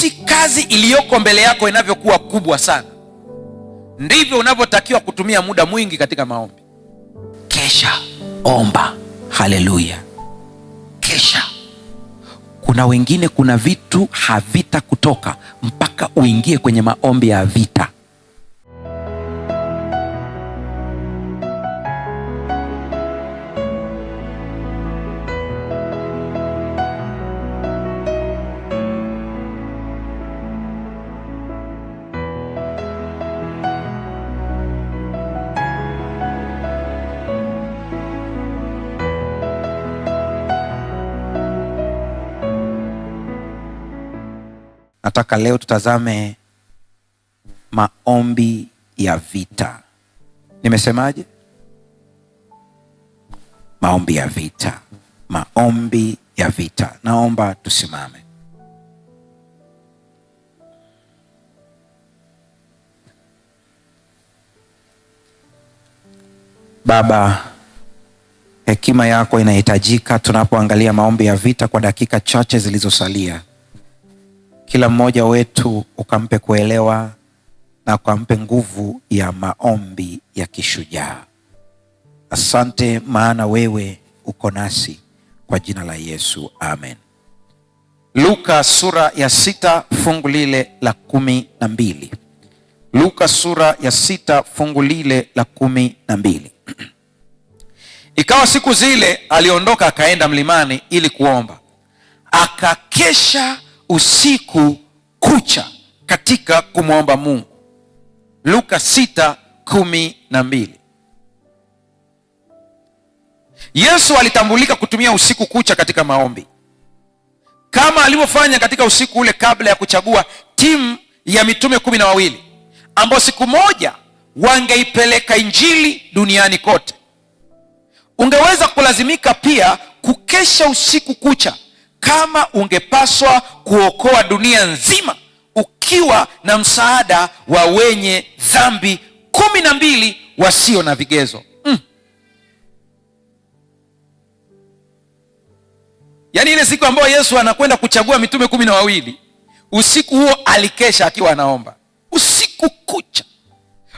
Jinsi kazi iliyoko mbele yako inavyokuwa kubwa sana, ndivyo unavyotakiwa kutumia muda mwingi katika maombi. Kesha, omba. Haleluya. Kesha. Kuna wengine, kuna vitu havita kutoka mpaka uingie kwenye maombi ya vita. Nataka leo tutazame maombi ya vita. Nimesemaje? Maombi ya vita. Maombi ya vita. Naomba tusimame. Baba, hekima yako inahitajika tunapoangalia maombi ya vita kwa dakika chache zilizosalia. Kila mmoja wetu ukampe kuelewa na ukampe nguvu ya maombi ya kishujaa. Asante, maana wewe uko nasi, kwa jina la Yesu, amen. Luka sura ya 6 fungu lile la 12. Luka sura ya 6 fungu lile la 12. Ikawa siku zile aliondoka akaenda mlimani ili kuomba, akakesha usiku kucha katika kumwomba Mungu. Luka 6:12. Yesu alitambulika kutumia usiku kucha katika maombi, kama alivyofanya katika usiku ule kabla ya kuchagua timu ya mitume 12 ambao siku moja wangeipeleka injili duniani kote. Ungeweza kulazimika pia kukesha usiku kucha kama ungepaswa kuokoa dunia nzima ukiwa na msaada wa wenye dhambi 12 wasio na vigezo. Yaani ile siku ambayo Yesu anakwenda kuchagua mitume 12, usiku huo alikesha akiwa anaomba usiku kucha.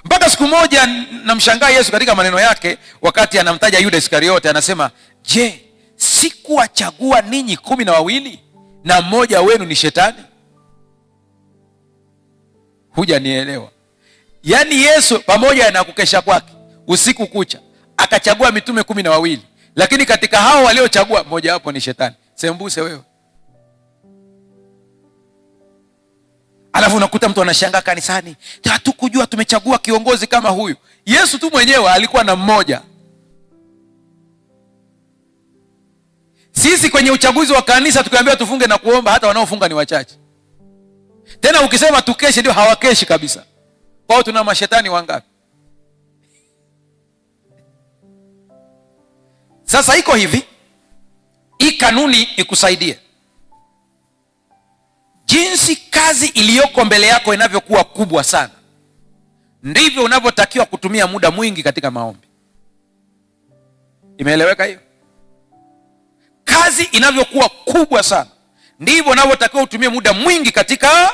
Mpaka siku moja namshangaa Yesu katika maneno yake wakati anamtaja Yuda Iskariote, anasema, je, sikuwachagua ninyi 12 na mmoja wenu ni shetani? Hujanielewa. Yaani Yesu pamoja na kukesha kwake usiku kucha akachagua mitume 12, lakini katika hao waliochagua mmoja wapo ni shetani. Sembuse wewe. Alafu unakuta mtu anashangaa kanisani, hatukujua tumechagua kiongozi kama huyu. Yesu tu mwenyewe alikuwa na mmoja. Sisi kwenye uchaguzi wa kanisa tukiambiwa tufunge na kuomba, hata wanaofunga ni wachache. Tena ukisema tukeshe ndio hawakeshi kabisa. Kwao tuna mashetani wangapi? Sasa iko hivi, hii kanuni ikusaidie. Jinsi kazi iliyoko mbele yako inavyokuwa kubwa sana, ndivyo unavyotakiwa kutumia muda mwingi katika maombi. Imeeleweka hiyo? Kazi inavyokuwa kubwa sana, ndivyo unavyotakiwa utumie muda mwingi katika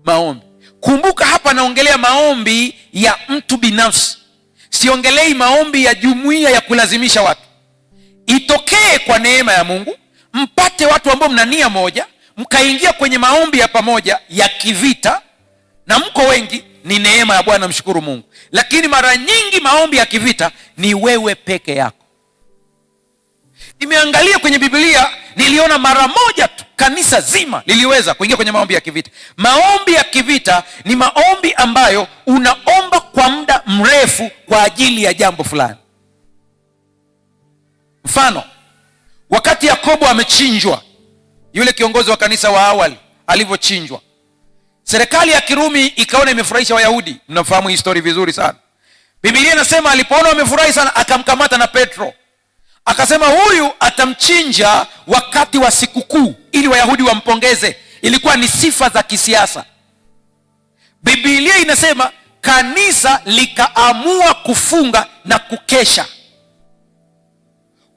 maombi. Kumbuka hapa naongelea maombi ya mtu binafsi. Siongelei maombi ya jumuiya ya kulazimisha watu. Itokee kwa neema ya Mungu, mpate watu ambao mna nia moja, mkaingia kwenye maombi ya pamoja ya kivita, na mko wengi, ni neema ya Bwana, mshukuru Mungu. Lakini mara nyingi maombi ya kivita ni wewe peke yako. Nimeangalia kwenye Biblia, niliona mara moja tu kanisa zima liliweza kuingia kwenye maombi ya kivita. Maombi ya kivita ni maombi ambayo unaomba kwa muda mrefu kwa ajili ya jambo fulani. Mfano, wakati Yakobo amechinjwa, yule kiongozi wa kanisa wa awali alivyochinjwa, serikali ya Kirumi ikaona imefurahisha Wayahudi. Mnafahamu hii story vizuri sana. Biblia inasema alipoona wamefurahi sana, akamkamata na Petro, akasema huyu atamchinja wakati wa sikukuu ili Wayahudi wampongeze. Ilikuwa ni sifa za kisiasa. Biblia inasema kanisa likaamua kufunga na kukesha.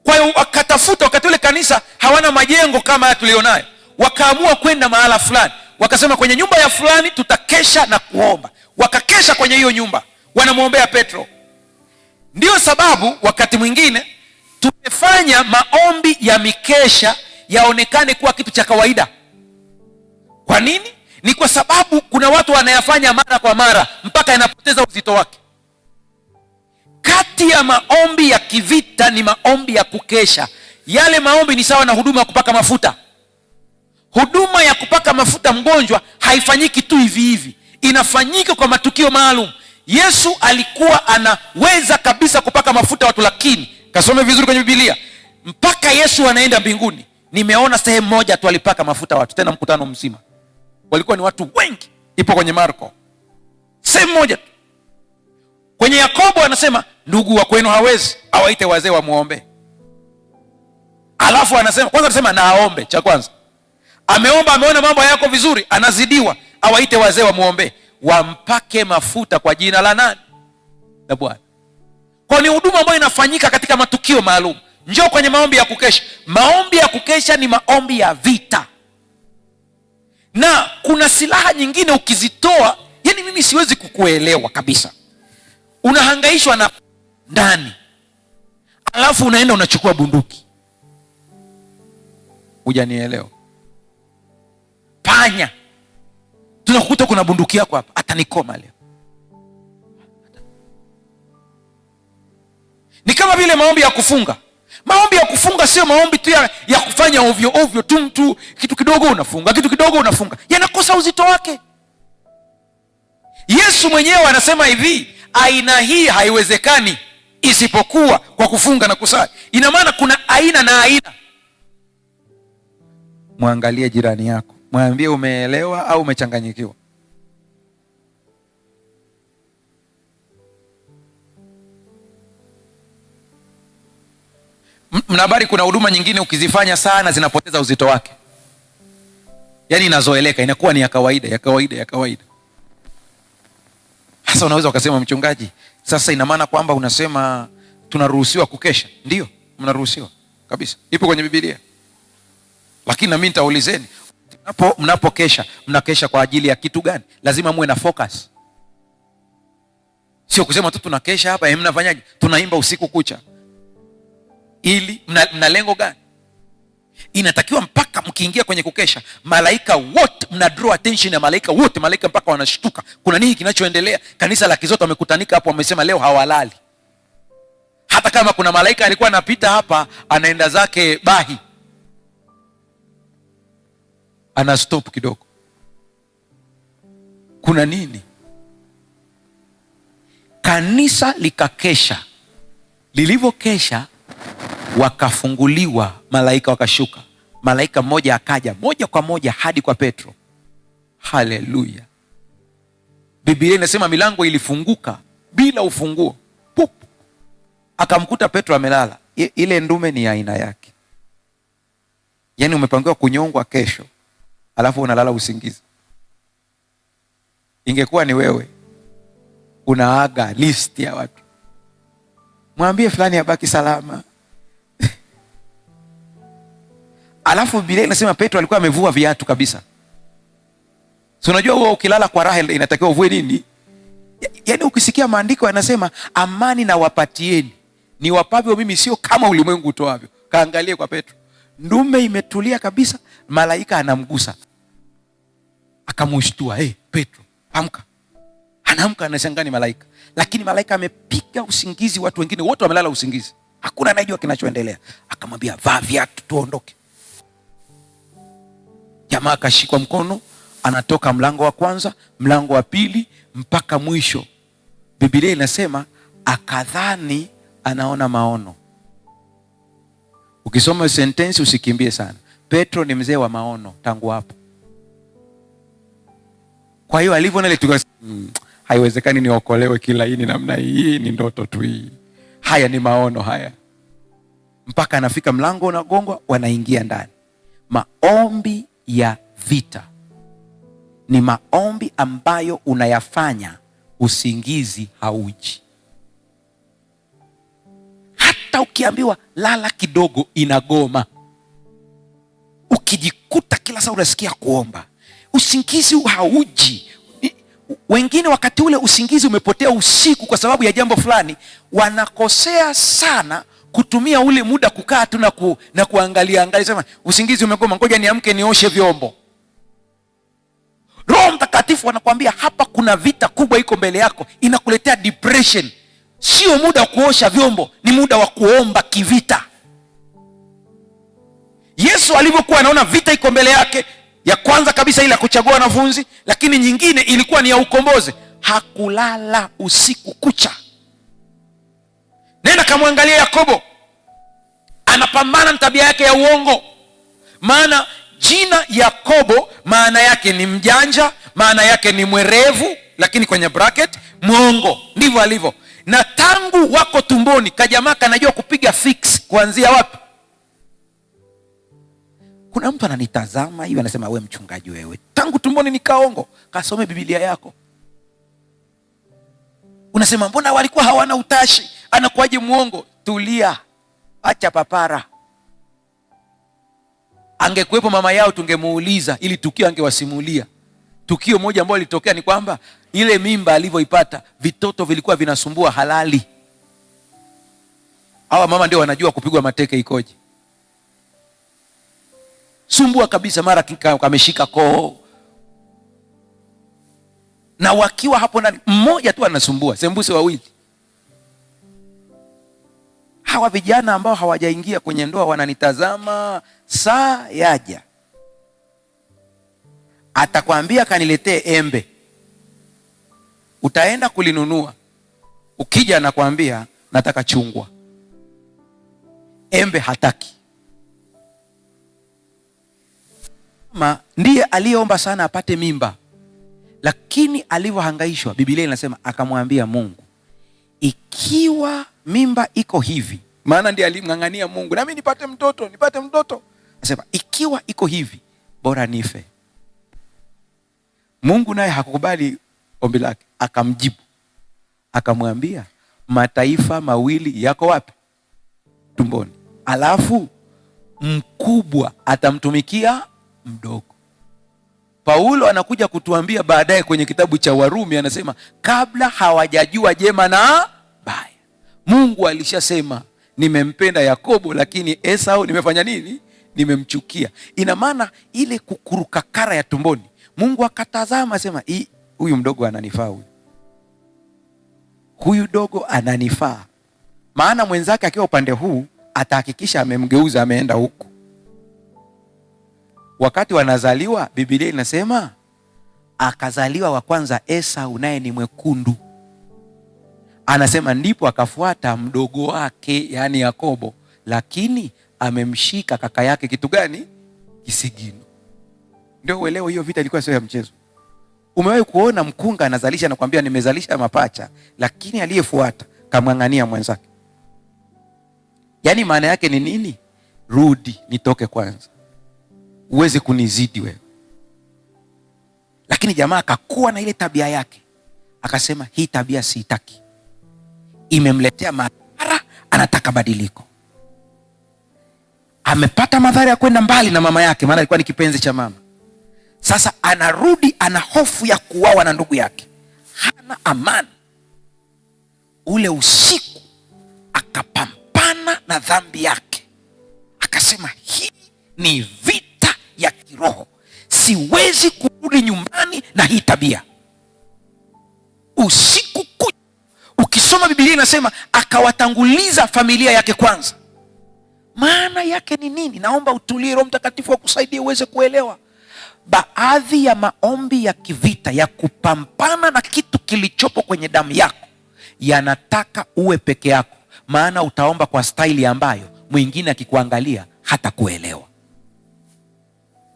Kwa hiyo wakatafuta, wakati ule kanisa hawana majengo kama haya tulionayo, wakaamua kwenda mahala fulani wakasema kwenye nyumba ya fulani tutakesha na kuomba. Wakakesha kwenye hiyo nyumba, wanamwombea Petro. Ndio sababu wakati mwingine tumefanya maombi ya mikesha yaonekane kuwa kitu cha kawaida. Kwa nini? Ni kwa sababu kuna watu wanayafanya mara kwa mara mpaka yanapoteza uzito wake. Kati ya maombi ya kivita ni maombi ya kukesha. Yale maombi ni sawa na huduma ya kupaka mafuta. Huduma ya kupaka mafuta mgonjwa haifanyiki tu hivi hivi, inafanyika kwa matukio maalum. Yesu alikuwa anaweza kabisa kupaka mafuta watu, lakini kasome vizuri kwenye Biblia, mpaka Yesu anaenda mbinguni, nimeona sehemu moja tu alipaka mafuta watu, tena mkutano mzima, walikuwa ni watu wengi. Ipo kwenye Marko, sehemu moja tu. Kwenye Yakobo anasema ndugu wa kwenu hawezi, awaite wazee wamuombe. Alafu anasema kwanza, anasema na aombe. Cha kwanza ameomba, ameona mambo yako vizuri, anazidiwa, awaite wazee wamuombe, wampake mafuta kwa jina la nani? La Bwana. Kwa ni huduma ambayo inafanyika katika matukio maalum. Njoo kwenye maombi ya kukesha. Maombi ya kukesha ni maombi ya vita, na kuna silaha nyingine ukizitoa, yani mimi siwezi kukuelewa kabisa. Unahangaishwa na ndani, alafu unaenda unachukua bunduki. Hujanielewa? Panya, tunakukuta kuna bunduki yako hapa, atanikoma leo. Ni kama vile maombi ya kufunga. Maombi ya kufunga sio maombi tu ya kufanya ovyo ovyo tu, mtu kitu kidogo unafunga, kitu kidogo unafunga, yanakosa uzito wake. Yesu mwenyewe anasema hivi, aina hii haiwezekani isipokuwa kwa kufunga na kusali. Ina maana kuna aina na aina. Mwangalie jirani yako, mwambie umeelewa au umechanganyikiwa. Mnabari, kuna huduma nyingine ukizifanya sana zinapoteza uzito wake, yaani inazoeleka, inakuwa ni ya kawaida ya kawaida ya kawaida. Sasa unaweza ukasema, mchungaji, sasa ina maana kwamba unasema tunaruhusiwa kukesha? Ndio, mnaruhusiwa kabisa, ipo kwenye Biblia. Lakini na mimi nitaulizeni, mnapokesha, mnakesha kwa ajili ya kitu gani? Lazima muwe na focus. Sio kusema tu tunakesha hapa, mnafanyaje? Tunaimba usiku kucha. Ili mna lengo gani? Inatakiwa mpaka mkiingia kwenye kukesha, malaika wote mna draw attention ya malaika wote, malaika mpaka wanashtuka. Kuna nini kinachoendelea? Kanisa la Kizoto wamekutanika hapo, wamesema leo hawalali. Hata kama kuna malaika alikuwa anapita hapa, anaenda zake Bahi, ana stop kidogo. Kuna nini? Kanisa likakesha. Lilivyokesha wakafunguliwa, malaika wakashuka. Malaika mmoja akaja moja kwa moja hadi kwa Petro. Haleluya! Biblia inasema milango ilifunguka bila ufunguo. Pup! Akamkuta Petro amelala. Ile ndume ni aina yake. Yaani umepangiwa kunyongwa kesho, alafu unalala usingizi. Ingekuwa ni wewe, unaaga list ya watu, mwambie fulani abaki salama. Alafu Biblia inasema Petro alikuwa amevua viatu kabisa. So unajua huo ukilala kwa Rahel inatakiwa uvue nini? Yaani ukisikia maandiko yanasema amani na wapatieni, ni wapavyo mimi, sio kama ulimwengu utoavyo. Kaangalie kwa Petro, ndume imetulia kabisa, malaika anamgusa, akamushtua. Petro amka. Anaamka, anashangaa ni malaika, lakini malaika amepiga usingizi, watu wengine wote wamelala usingizi, hakuna anayejua kinachoendelea. Akamwambia vaa viatu tuondoke. Jamaa akashikwa mkono, anatoka mlango wa kwanza, mlango wa pili, mpaka mwisho. Biblia inasema akadhani anaona maono. Ukisoma sentensi usikimbie sana. Petro ni mzee wa maono tangu hapo. Kwa hiyo alivyoona ile tukasema haiwezekani niokolewe kila hii ni namna hii, ni ndoto tu hii. Haya ni maono haya. Mpaka anafika mlango unagongwa, wanaingia ndani. Maombi ya vita ni maombi ambayo unayafanya usingizi hauji. Hata ukiambiwa lala kidogo inagoma. Ukijikuta kila saa unasikia kuomba, usingizi hauji. Wengine wakati ule usingizi umepotea usiku kwa sababu ya jambo fulani, wanakosea sana kutumia ule muda kukaa tu na kuangalia, sema usingizi umegoma, ngoja niamke nioshe vyombo. Roho Mtakatifu anakuambia hapa kuna vita kubwa iko mbele yako, inakuletea depression. Sio muda wa kuosha vyombo, ni muda wa kuomba kivita. Yesu alivyokuwa anaona vita iko mbele yake, ya kwanza kabisa ile ya kuchagua wanafunzi, lakini nyingine ilikuwa ni ya ukombozi, hakulala usiku kucha. Nenda kamwangalia Yakobo, anapambana na tabia yake ya uongo. Maana jina Yakobo maana yake ni mjanja, maana yake ni mwerevu, lakini kwenye bracket mwongo. Ndivyo alivyo. Na tangu wako tumboni kajamaa kanajua kupiga fix kuanzia wapi? Kuna mtu ananitazama hivi anasema, we mchungaji wewe, tangu tumboni ni kaongo. Kasome Biblia yako. Unasema mbona walikuwa hawana utashi, anakuwaje mwongo? Tulia, acha papara. Angekuwepo mama yao tungemuuliza, ili tukio angewasimulia. Tukio moja ambalo lilitokea ni kwamba ile mimba alivyoipata, vitoto vilikuwa vinasumbua halali. Hawa mama ndio wanajua kupigwa mateke ikoje. Sumbua kabisa, mara kameshika koo. Na wakiwa hapo ndani, mmoja tu anasumbua, sembuse wawili. Hawa vijana ambao hawajaingia kwenye ndoa wananitazama, saa yaja atakwambia kaniletee embe, utaenda kulinunua. Ukija anakwambia nataka chungwa, embe hataki. Mama ndiye aliyeomba sana apate mimba, lakini alivyohangaishwa, Biblia inasema akamwambia Mungu, ikiwa mimba iko hivi, maana ndiye alimng'ang'ania Mungu, nami nipate mtoto. Anasema ikiwa iko hivi, bora nife. Mungu naye hakukubali ombi lake, akamjibu akamwambia, mataifa mawili yako wapi? Tumboni. Alafu mkubwa atamtumikia mdogo. Paulo anakuja kutuambia baadaye kwenye kitabu cha Warumi, anasema kabla hawajajua jema na baya, Mungu alishasema nimempenda Yakobo, lakini Esau nimefanya nini? Nimemchukia. Ina maana ile kukurukakara ya tumboni, Mungu akatazama sema, huyu mdogo ananifaa, huyu dogo ananifaa. Maana mwenzake akiwa upande huu atahakikisha amemgeuza, ameenda huku. Wakati wanazaliwa, Biblia inasema akazaliwa wa kwanza Esau, naye ni mwekundu. Anasema ndipo akafuata mdogo wake, yani Yakobo, lakini amemshika kaka yake kitu gani? Kisigino. Ndio uelewe hiyo vita ilikuwa sio ya mchezo. Umewahi kuona mkunga anazalisha na kuambia nimezalisha mapacha, lakini aliyefuata kamng'ang'ania mwenzake? Yani maana yake ni nini? Rudi nitoke kwanza, uweze kunizidi wewe. Lakini jamaa akakuwa na ile tabia yake, akasema hii tabia siitaki, imemletea madhara, anataka badiliko. Amepata madhara ya kwenda mbali na mama yake, maana alikuwa ni kipenzi cha mama. Sasa anarudi, ana hofu ya kuuawa na ndugu yake, hana amani. Ule usiku akapambana na dhambi yake, akasema hii ni vita ya kiroho, siwezi kurudi nyumbani na hii tabia. Usiku kucha, ukisoma Biblia inasema akawatanguliza familia yake kwanza. Maana yake ni nini? Naomba utulie, Roho Mtakatifu akusaidie uweze kuelewa. Baadhi ya maombi ya kivita ya kupambana na kitu kilichopo kwenye damu yako yanataka uwe peke yako, maana utaomba kwa staili ambayo mwingine akikuangalia hata kuelewa.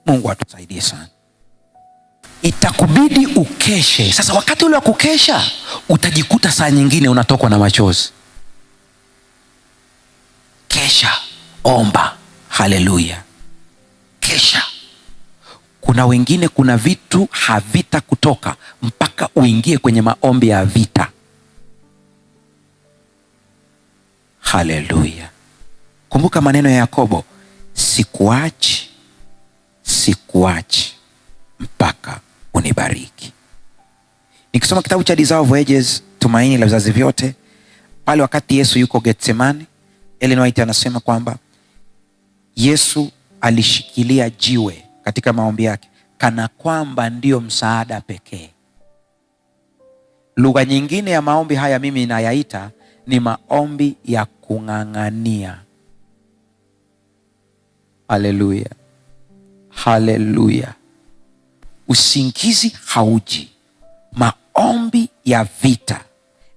Mungu atusaidie sana. Itakubidi ukeshe. Sasa wakati ule wa kukesha utajikuta saa nyingine unatokwa na machozi. Kesha, omba. Haleluya. Kesha. Kuna wengine, kuna vitu havita kutoka mpaka uingie kwenye maombi ya vita. Haleluya. Kumbuka maneno ya Yakobo, sikuachi mpaka akubariki. Nikisoma kitabu cha Desire of Ages, tumaini la vizazi vyote, pale wakati Yesu yuko Getsemani, Ellen White anasema kwamba Yesu alishikilia jiwe katika maombi yake kana kwamba ndio msaada pekee. Lugha nyingine ya maombi haya mimi inayaita ni maombi ya kung'ang'ania. Haleluya, haleluya. Usingizi hauji. Maombi ya vita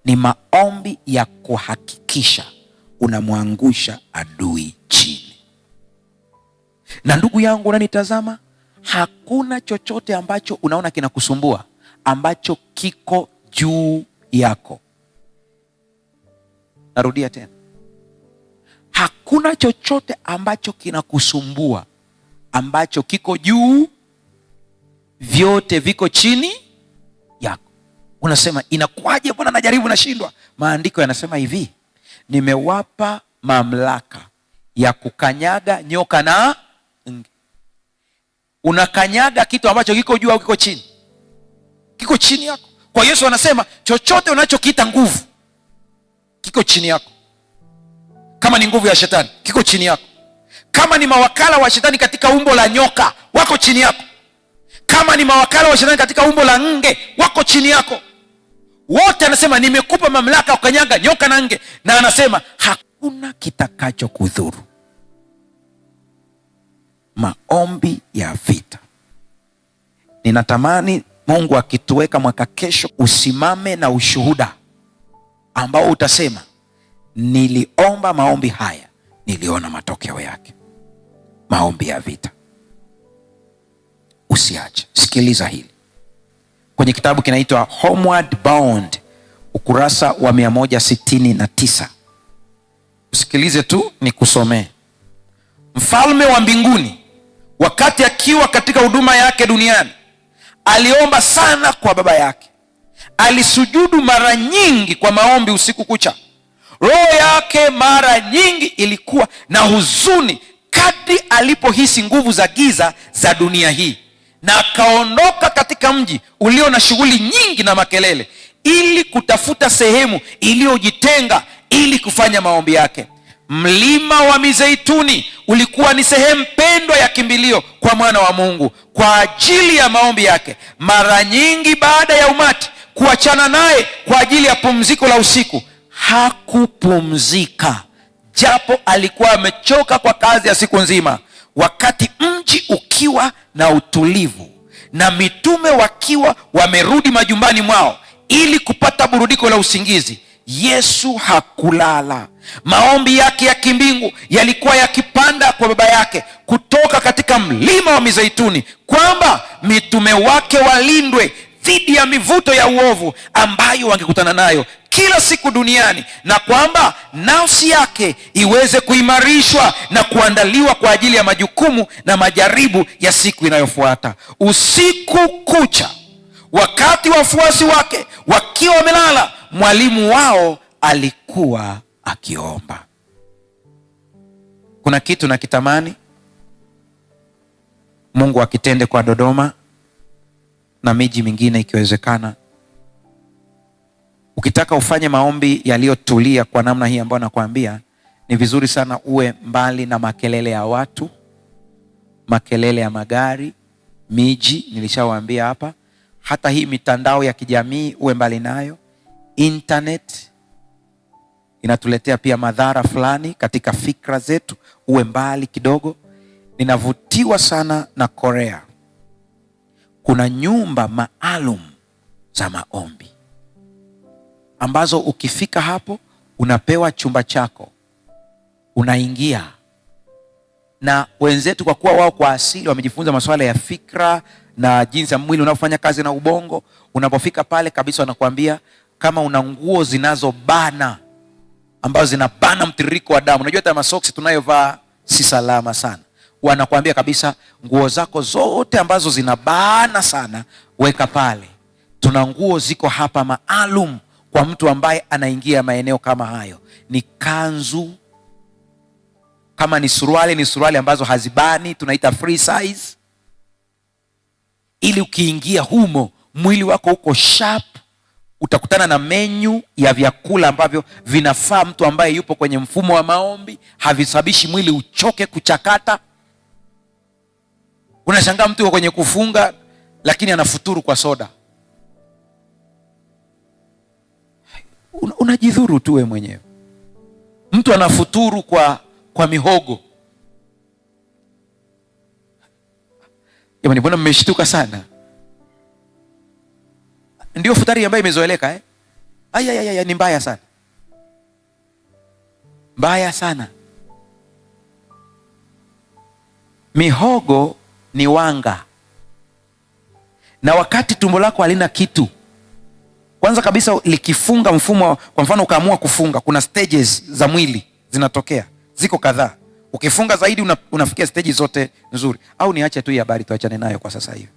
ni maombi ya kuhakikisha unamwangusha adui chini. Na ndugu yangu unanitazama, hakuna chochote ambacho unaona kinakusumbua ambacho kiko juu yako. Narudia tena, hakuna chochote ambacho kinakusumbua ambacho kiko juu, vyote viko chini yako. Unasema inakuwaje, mbona najaribu nashindwa? Maandiko yanasema hivi, nimewapa mamlaka ya kukanyaga nyoka na nge. Unakanyaga kitu ambacho kiko juu au kiko chini? Kiko chini yako. Kwa Yesu anasema chochote unachokiita nguvu kiko chini yako. Kama ni nguvu ya shetani, kiko chini yako. Kama ni mawakala wa shetani katika umbo la nyoka, wako chini yako. Kama ni mawakala wa shetani katika umbo la nge, wako chini yako. Wote anasema nimekupa mamlaka kukanyaga nyoka na nge, na anasema hakuna kitakacho kudhuru. Maombi ya vita. Ninatamani Mungu akituweka mwaka kesho usimame na ushuhuda ambao utasema niliomba maombi haya, niliona matokeo yake. Maombi ya vita. Usiache. Sikiliza hili kwenye kitabu kinaitwa Homeward Bound, ukurasa wa 169. Usikilize tu nikusomee. Mfalme wa mbinguni wakati akiwa katika huduma yake duniani aliomba sana kwa baba yake. Alisujudu mara nyingi kwa maombi usiku kucha. Roho yake mara nyingi ilikuwa na huzuni kadri alipohisi nguvu za giza za dunia hii, na akaondoka katika mji ulio na shughuli nyingi na makelele ili kutafuta sehemu iliyojitenga ili kufanya maombi yake. Mlima wa Mizeituni ulikuwa ni sehemu pendwa ya kimbilio kwa mwana wa Mungu kwa ajili ya maombi yake. Mara nyingi baada ya umati kuachana naye kwa ajili ya pumziko la usiku, hakupumzika japo alikuwa amechoka kwa kazi ya siku nzima. Wakati mji ukiwa na utulivu na mitume wakiwa wamerudi majumbani mwao ili kupata burudiko la usingizi, Yesu hakulala. Maombi yake ya kimbingu yalikuwa yakipanda kwa baba yake kutoka katika mlima wa Mizeituni, kwamba mitume wake walindwe dhidi ya mivuto ya uovu ambayo wangekutana nayo kila siku duniani, na kwamba nafsi yake iweze kuimarishwa na kuandaliwa kwa ajili ya majukumu na majaribu ya siku inayofuata. Usiku kucha, wakati wafuasi wake wakiwa wamelala, mwalimu wao alikuwa akiomba. Kuna kitu nakitamani Mungu akitende kwa Dodoma na miji mingine ikiwezekana. Ukitaka ufanye maombi yaliyotulia kwa namna hii ambayo nakwambia, ni vizuri sana uwe mbali na makelele ya watu, makelele ya magari, miji nilishawaambia hapa. Hata hii mitandao ya kijamii uwe mbali nayo. Internet inatuletea pia madhara fulani katika fikra zetu, uwe mbali kidogo. Ninavutiwa sana na Korea. Kuna nyumba maalum za maombi ambazo ukifika hapo unapewa chumba chako, unaingia. Na wenzetu kwa kuwa wao kwa asili wamejifunza masuala ya fikra na jinsi ya mwili unaofanya kazi na ubongo, unapofika pale kabisa wanakuambia kama una nguo zinazobana ambazo zinabana mtiririko wa damu. Unajua hata masoksi tunayovaa si salama sana. Wanakuambia kabisa nguo zako zote ambazo zinabana sana weka pale. Tuna nguo ziko hapa maalum kwa mtu ambaye anaingia maeneo kama hayo. Ni kanzu, kama ni suruali ambazo hazibani, tunaita free size, ili ukiingia humo mwili wako uko sharp, utakutana na menyu ya vyakula ambavyo vinafaa mtu ambaye yupo kwenye mfumo wa maombi, havisabishi mwili uchoke kuchakata. Unashangaa mtu yuko kwenye kufunga lakini anafuturu kwa soda. Unajidhuru tu wewe mwenyewe. Mtu anafuturu kwa mihogo. Jamani, mbona mmeshtuka sana? Ndio futari ambayo imezoeleka ni mbaya sana. Mbaya sana. Mihogo ni wanga. Na wakati tumbo lako halina kitu, kwanza kabisa likifunga mfumo, kwa mfano ukaamua kufunga, kuna stages za mwili zinatokea, ziko kadhaa. Ukifunga zaidi unafikia stage zote nzuri. Au niache tu hii habari tuachane nayo kwa sasa hivi.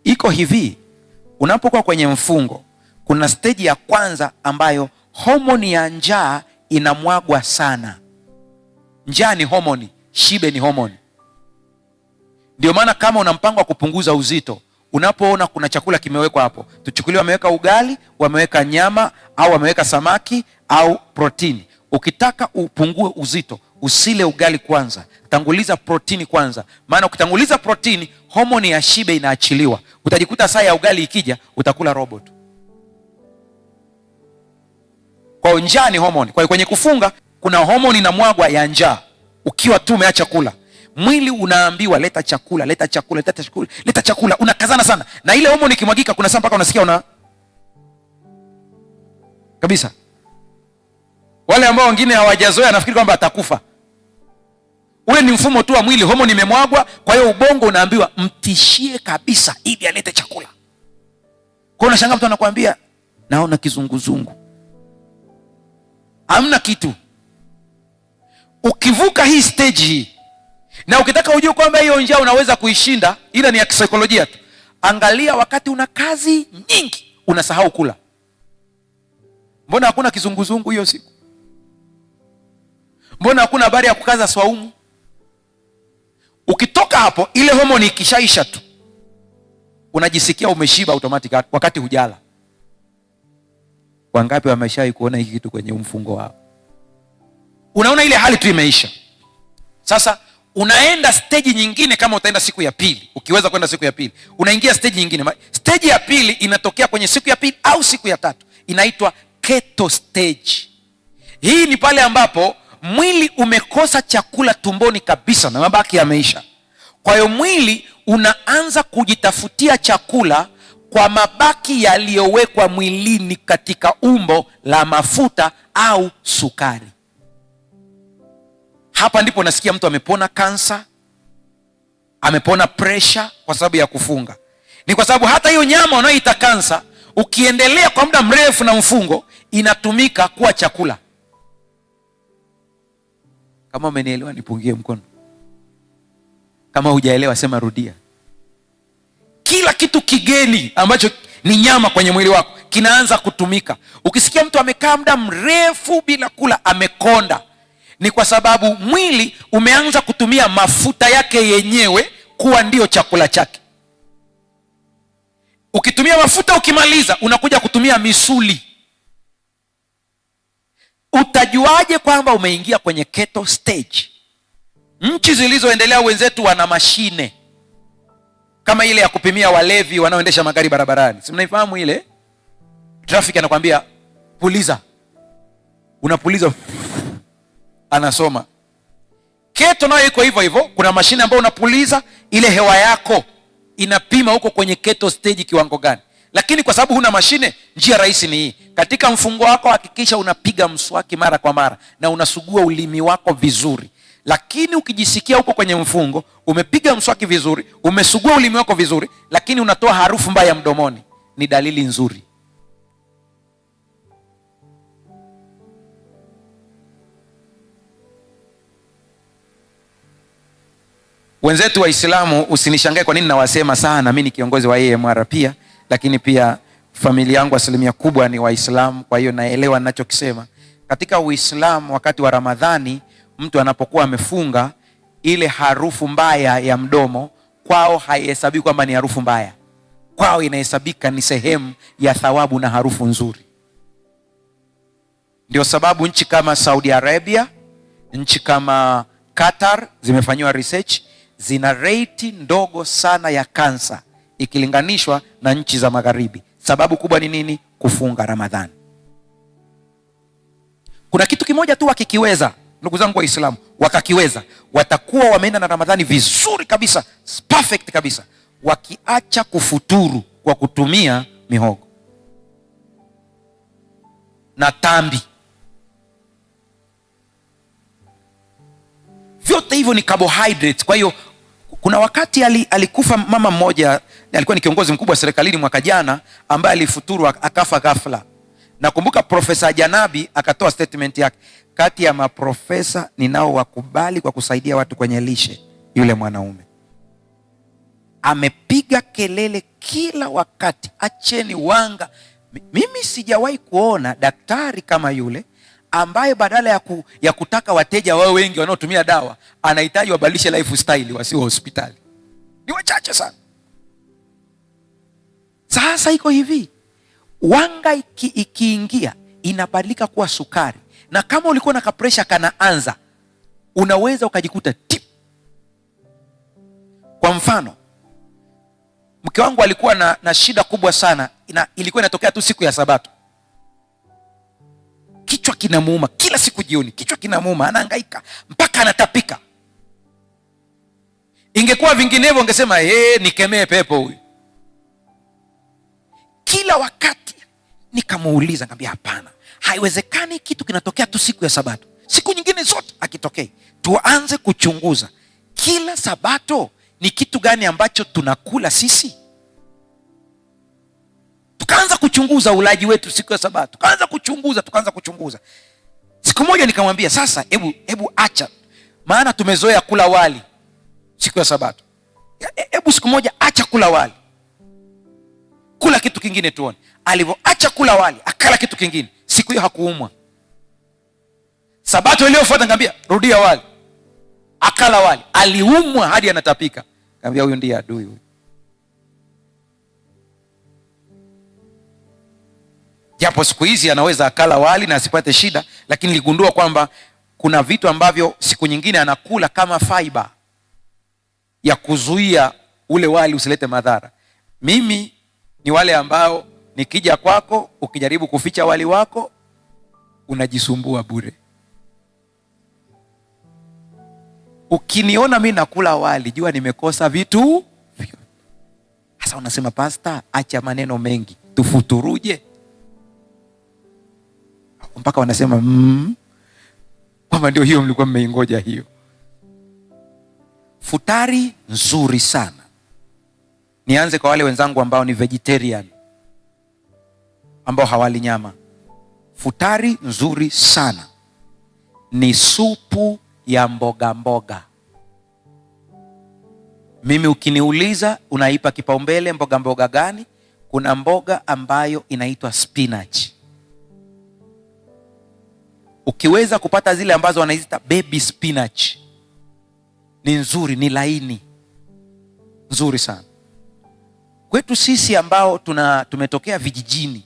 Iko hivi, unapokuwa kwenye mfungo, kuna stage ya kwanza ambayo homoni ya njaa inamwagwa sana. Njaa ni homoni, shibe ni homoni. Ndio maana kama una mpango wa kupunguza uzito, unapoona kuna chakula kimewekwa hapo, tuchukulie wameweka ugali, wameweka nyama, au wameweka samaki au protini. Ukitaka upungue uzito, usile ugali kwanza, tanguliza protini kwanza. Maana ukitanguliza protini, homoni ya shibe inaachiliwa. Utajikuta saa ya ugali ikija, utakula robo tu. Kwa njaa ni homoni. Kwa hiyo kwenye kufunga kuna homoni na mwagwa ya njaa. Ukiwa tu umeacha kula, mwili unaambiwa leta chakula, leta chakula, leta chakula, leta chakula. Unakazana sana. Na ile homoni ikimwagika, kuna saa mpaka unasikia kabisa. Wale ambao wengine hawajazoea nafikiri kwamba atakufa. Ule ni mfumo tu wa mwili, homoni imemwagwa, kwa hiyo ubongo unaambiwa mtishie kabisa ili alete chakula. Kwa unashangaa mtu anakuambia naona kizunguzungu. Hamna kitu. Ukivuka hii stage hii, na ukitaka ujue kwamba hiyo njaa unaweza kuishinda, ila ni ya kisaikolojia tu. Angalia wakati una kazi nyingi, unasahau kula. Mbona hakuna kizunguzungu hiyo siku? Mbona hakuna habari ya kukaza swaumu? Ukitoka hapo, ile homoni ikishaisha tu, unajisikia umeshiba automatic wakati hujala. Wangapi wameshawahi kuona hiki kitu kwenye mfungo wao? Unaona ile hali tu imeisha. Sasa unaenda stage nyingine. Kama utaenda siku ya pili, ukiweza kwenda siku ya pili, unaingia stage nyingine. Stage ya pili inatokea kwenye siku ya pili au siku ya tatu, inaitwa keto stage. Hii ni pale ambapo mwili umekosa chakula tumboni kabisa na mabaki yameisha. Kwa hiyo mwili unaanza kujitafutia chakula kwa mabaki yaliyowekwa mwilini katika umbo la mafuta au sukari. Hapa ndipo nasikia mtu amepona kansa, amepona pressure kwa sababu ya kufunga. Ni kwa sababu hata hiyo nyama unayoita kansa, ukiendelea kwa muda mrefu na mfungo, inatumika kuwa chakula. Kama umenielewa nipungie mkono. Kama hujaelewa sema rudia. Kila kitu kigeni ambacho ni nyama kwenye mwili wako kinaanza kutumika. Ukisikia mtu amekaa muda mrefu bila kula, amekonda, ni kwa sababu mwili umeanza kutumia mafuta yake yenyewe kuwa ndio chakula chake. Ukitumia mafuta, ukimaliza unakuja kutumia misuli. Utajuaje kwamba umeingia kwenye keto stage? Nchi zilizoendelea wenzetu wana mashine kama ile ya kupimia walevi wanaoendesha magari barabarani. Si mnaifahamu ile? Traffic anakuambia puliza. Unapuliza, anasoma. Keto nayo iko hivyo hivyo. Kuna mashine ambayo unapuliza, ile hewa yako inapima huko kwenye keto stage kiwango gani. Lakini kwa sababu huna mashine, njia rahisi ni hii. Katika mfungo wako hakikisha unapiga mswaki mara kwa mara na unasugua ulimi wako vizuri. Lakini ukijisikia huko kwenye mfungo, umepiga mswaki vizuri, umesugua ulimi wako vizuri, lakini unatoa harufu mbaya mdomoni, ni dalili nzuri. Wenzetu Waislamu, usinishangae kwa nini nawasema sana. Mimi ni kiongozi wa AMR pia, lakini pia familia yangu asilimia kubwa ni Waislamu, kwa hiyo naelewa ninachokisema. Katika Uislamu, wakati wa Ramadhani, mtu anapokuwa amefunga, ile harufu mbaya ya mdomo kwao haihesabii kwamba ni harufu mbaya. Kwao inahesabika ni sehemu ya thawabu na harufu nzuri. Ndio sababu nchi kama Saudi Arabia, nchi kama Qatar zimefanyiwa research, zina rate ndogo sana ya kansa ikilinganishwa na nchi za magharibi. Sababu kubwa ni nini? Kufunga Ramadhani. Kuna kitu kimoja tu wakikiweza, ndugu zangu Waislamu, wakakiweza, watakuwa wameenda na Ramadhani vizuri kabisa, perfect kabisa, wakiacha kufuturu kwa kutumia mihogo na tambi. Vyote hivyo ni carbohydrates. Kwa hiyo kuna wakati alikufa mama mmoja, alikuwa ni kiongozi mkubwa serikalini mwaka jana, ambaye alifuturu akafa ghafla. Nakumbuka Profesa Janabi akatoa statement yake, kati ya maprofesa ninao wakubali kwa kusaidia watu kwenye lishe, yule mwanaume amepiga kelele kila wakati, acheni wanga. Mimi sijawahi kuona daktari kama yule ambaye badala ya kutaka wateja wao wengi wanaotumia dawa, anahitaji wabadilishe lifestyle, wasio hospitali. Ni wachache sana. Sasa iko hivi, wanga ikiingia inabadilika kuwa sukari, na kama ulikuwa na kapresha kanaanza, unaweza ukajikuta tip. Kwa mfano, mke wangu alikuwa na shida kubwa sana, ilikuwa inatokea tu siku ya Sabato. Kichwa kinamuuma kila siku jioni, kichwa kinamuuma, anahangaika mpaka anatapika. Ingekuwa vinginevyo ungesema nikemee pepo huyu. Kila wakati nikamuuliza, ngambia hapana, haiwezekani kitu kinatokea tu siku ya Sabato, siku nyingine zote akitokea. Tuanze kuchunguza kila Sabato ni kitu gani ambacho tunakula sisi. Tukaanza kuchunguza ulaji wetu siku ya Sabato, tukaanza kuchunguza. Siku moja nikamwambia, sasa hebu acha, maana tumezoea kula wali siku ya Sabato. Hebu siku moja acha kula wali, kula kitu kingine tuone. Alivyoacha kula wali, akala kitu kingine, siku hiyo hakuumwa. Sabato iliyofuata ngambia, rudia wali, akala wali, aliumwa hadi anatapika. Ngambia, huyu ndiye adui huyu. Japo siku hizi anaweza akala wali na asipate shida, lakini niligundua kwamba kuna vitu ambavyo siku nyingine anakula kama fiber ya kuzuia ule wali usilete madhara. Mimi ni wale ambao nikija kwako, ukijaribu kuficha wali wako, unajisumbua bure. Ukiniona mimi nakula wali, jua nimekosa vitu. Sasa unasema, pastor, acha maneno mengi, tufuturuje? Mpaka wanasema kwamba ndio hiyo mlikuwa mmeingoja hiyo. Futari nzuri sana. Nianze kwa wale wenzangu ambao ni vegetarian, ambao hawali nyama. Futari nzuri sana ni supu ya mboga mboga. Mimi ukiniuliza unaipa kipaumbele mboga mboga gani, kuna mboga ambayo inaitwa spinach. Ukiweza kupata zile ambazo wanaita baby spinach, ni nzuri, ni laini, nzuri sana. Kwetu sisi ambao tumetokea vijijini,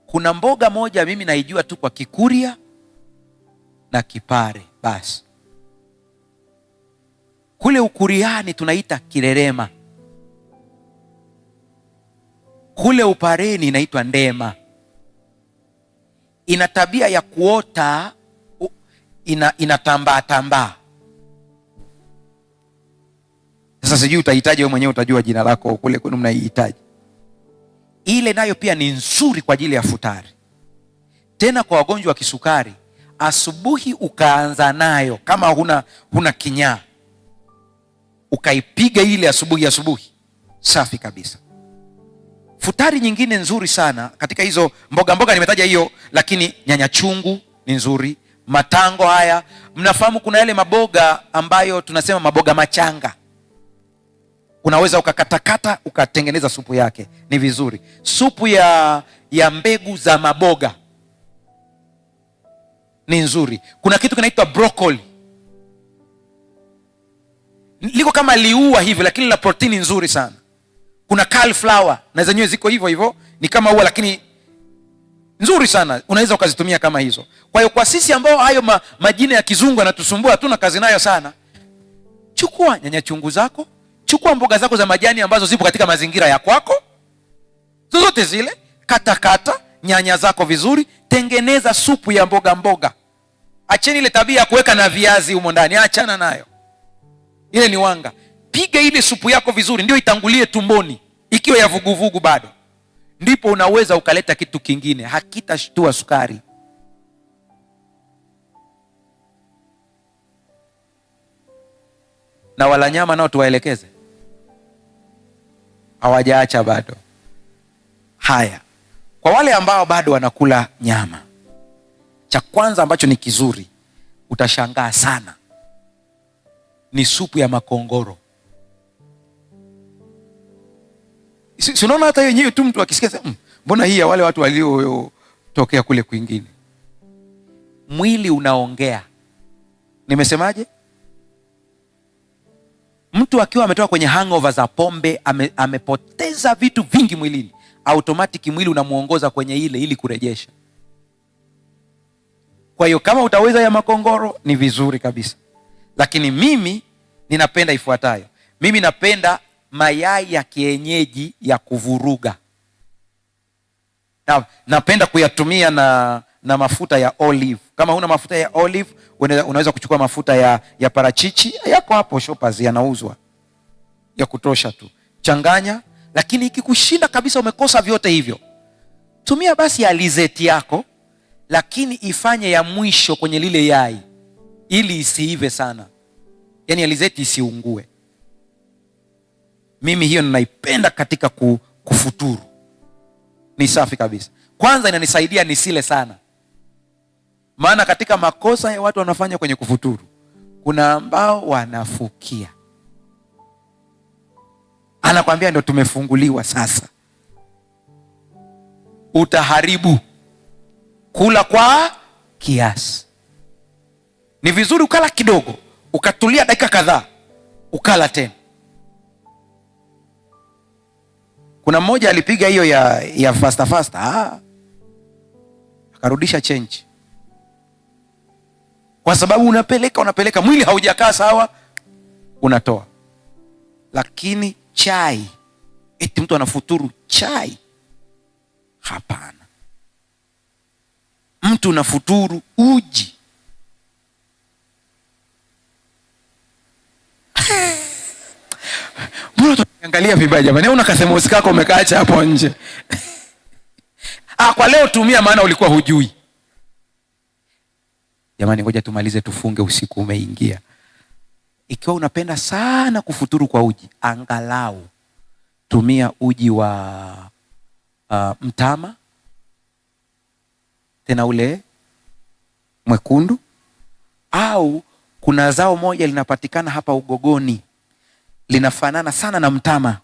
kuna mboga moja mimi naijua tu kwa Kikuria na Kipare basi. Kule Ukuriani tunaita kirerema, kule Upareni inaitwa ndema. Ina tabia ya kuota, inatambaa tambaa. Sasa sijui utahitaji wewe mwenyewe, utajua jina lako kule kwenu mnaihitaji. Ile nayo pia ni nzuri kwa ajili ya futari. Tena kwa wagonjwa wa kisukari, asubuhi ukaanza nayo, kama huna kinyaa, ukaipiga ile asubuhi, safi kabisa. Futari nyingine nzuri sana katika hizo mboga mboga nimetaja hiyo, lakini nyanya chungu ni nzuri. Matango haya, mnafahamu kuna yale maboga ambayo tunasema maboga machanga, unaweza ukakatakata ukatengeneza supu yake, ni vizuri. Supu ya mbegu za maboga ni nzuri. Kuna kitu kinaitwa broccoli, liko kama liua hivi, lakini la protini nzuri sana. Kuna cauliflower na zenyewe ziko hivyo hivyo, ni kama ua lakini nzuri sana, unaweza ukazitumia kama hizo. Kwa hiyo kwa sisi ambao hayo majina ya kizungu yanatusumbua, hatuna kazi nayo sana, chukua nyanya chungu zako, chukua mboga zako za majani ambazo zipo katika mazingira ya kwako, zozote zile, kata nyanya zako vizuri, tengeneza supu ya mboga mboga. Acheni ile tabia ya kuweka na viazi humo ndani, achana nayo, ile ni wanga. Piga ile supu yako vizuri, ndio itangulie tumboni, ikiwa ya vuguvugu bado, ndipo unaweza ukaleta kitu kingine, hakitashtua sukari. Na wala nyama nao tuwaelekeze, hawajaacha bado. Haya, kwa wale ambao bado wanakula nyama, cha kwanza ambacho ni kizuri, utashangaa sana, ni supu ya makongoro. Si unaona hata yenyewe tu mtu akisikia mbona hii ya wale watu waliotokea kule kwingine, mwili unaongea. Nimesemaje? Mtu akiwa ametoka kwenye hangover za pombe, amepoteza vitu vingi mwilini, automatic mwili unamuongoza kwenye ile ili kurejesha. Kwa hiyo kama utaweza ya makongoro ni vizuri kabisa, lakini mimi ninapenda ifuatayo. Mimi napenda mayai ya kienyeji ya kuvuruga. Napenda kuyatumia na mafuta ya olive. Kama huna mafuta ya olive, unaweza kuchukua mafuta ya parachichi, yako hapo Shoppers yanauzwa, ya kutosha tu, changanya. Lakini ikikushinda kabisa, umekosa vyote hivyo, tumia basi ya alizeti yako, lakini ifanye ya mwisho kwenye lile yai, ili isiive sana, yaani alizeti isiungue. Mimi hiyo ninaipenda katika kufuturu, ni safi kabisa. Kwanza inanisaidia nisile sana, maana katika makosa ya watu wanafanya kwenye kufuturu, kuna ambao wanafukia, anakwambia ndio tumefunguliwa sasa. Utaharibu. Kula kwa kiasi. Ni vizuri ukala kidogo, ukatulia dakika kadhaa, ukala tena. Kuna mmoja alipiga hiyo ya fasta, akarudisha change, kwa sababu unapeleka mwili haujakaa sawa, unatoa. Lakini chai, eti mtu anafuturu chai? Hapana, mtu unafuturu uji. Mbona tunaangalia vibaya jamani? Una kasemosi kako umekaacha hapo nje. Kwa leo tumia, maana ulikuwa hujui. Jamani, ngoja tumalize tufunge, usiku umeingia. Ikiwa unapenda sana kufuturu kwa uji, angalau tumia uji wa mtama, tena ule mwekundu. Au kuna zao moja linapatikana hapa Ugogoni, linafanana sana na mtama,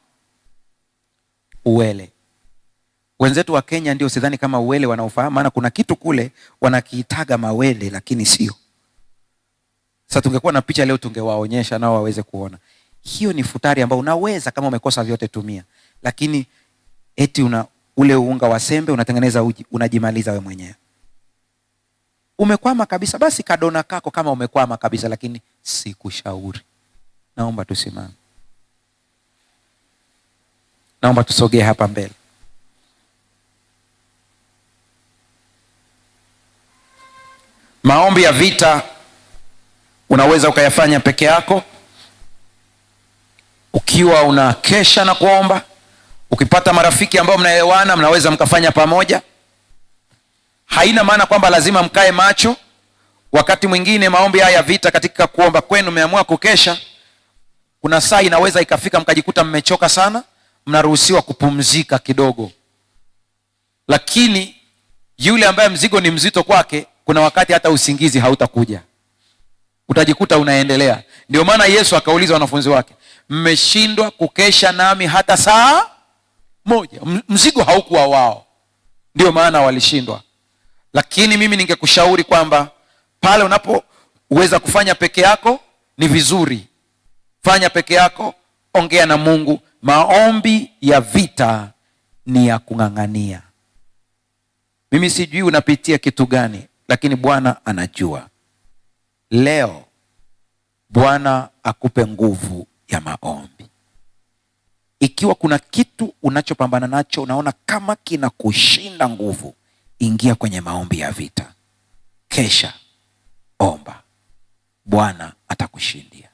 uwele. Wenzetu wa Kenya ndio sidhani kama uwele wanaofahamu, maana kuna kitu kule wanakiitaga mawele, lakini sio. Sasa tungekuwa na picha leo tungewaonyesha nao waweze kuona. Hiyo ni futari ambayo unaweza, kama umekosa vyote tumia. Lakini eti ule unga wa sembe unatengeneza uji, unajimaliza we mwenyewe. Umekwama kabisa, basi kadona kako kama umekwama kabisa, lakini sikushauri. Naomba tusimame. Naomba tusogee hapa mbele. Maombi ya vita unaweza ukayafanya peke yako, ukiwa unakesha na kuomba. Ukipata marafiki ambao mnaelewana, mnaweza mkafanya pamoja. Haina maana kwamba lazima mkae macho. Wakati mwingine maombi haya ya vita, katika kuomba kwenu mmeamua kukesha, kuna saa inaweza ikafika mkajikuta mmechoka sana, mnaruhusiwa kupumzika kidogo. Lakini yule ambaye mzigo ni mzito kwake, kuna wakati hata usingizi hautakuja, utajikuta unaendelea. Ndio maana Yesu akauliza wanafunzi wake, mmeshindwa kukesha nami hata saa moja? Mzigo haukuwa wao, ndio maana walishindwa. Lakini mimi ningekushauri kwamba pale unapoweza kufanya peke yako ni vizuri, fanya peke yako, ongea na Mungu. Maombi ya vita ni ya kung'ang'ania. Mimi sijui unapitia kitu gani, lakini Bwana anajua. Leo Bwana akupe nguvu ya maombi. Ikiwa kuna kitu unachopambana nacho unaona kama kina kushinda nguvu, ingia kwenye maombi ya vita. Kesha, omba, Bwana atakushindia.